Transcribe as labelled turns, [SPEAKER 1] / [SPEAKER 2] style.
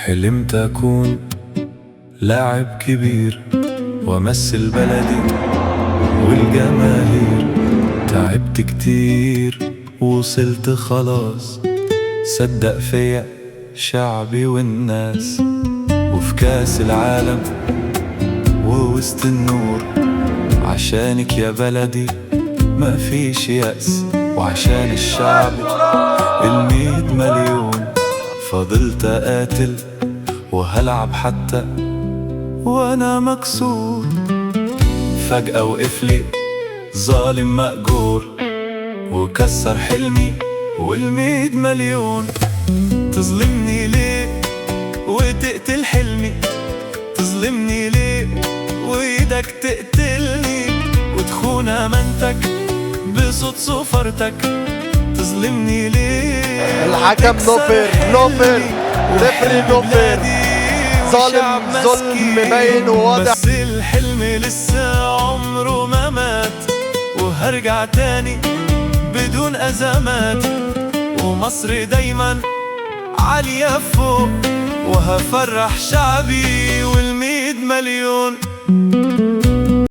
[SPEAKER 1] حلمت أكون لاعب كبير وأمثل بلدي والجماهير. تعبت كتير ووصلت خلاص، صدق فيا شعبي والناس. وفي كاس العالم ووسط النور، عشانك يا بلدي ما فيش يأس. وعشان الشعب 100 مليون، فضلت أقاتل وهلعب حتى وأنا مكسور. فجأة وقفلي ظالم مأجور وكسر حلمي 100 مليون. تظلمني ليه وتقتل حلمي؟ تظلمني ليه وإيدك تقتلني وتخون أمانتك بصوت صفرتك؟ تظلمني ليه
[SPEAKER 2] الحكم نوفر ريفري نوفر. ظالم ظلم باين وواضح،
[SPEAKER 1] بس الحلم لسه عمره ما مات، وهرجع تاني بدون أزمات. ومصر دايما عالية فوق، وهفرح شعبي 100 مليون.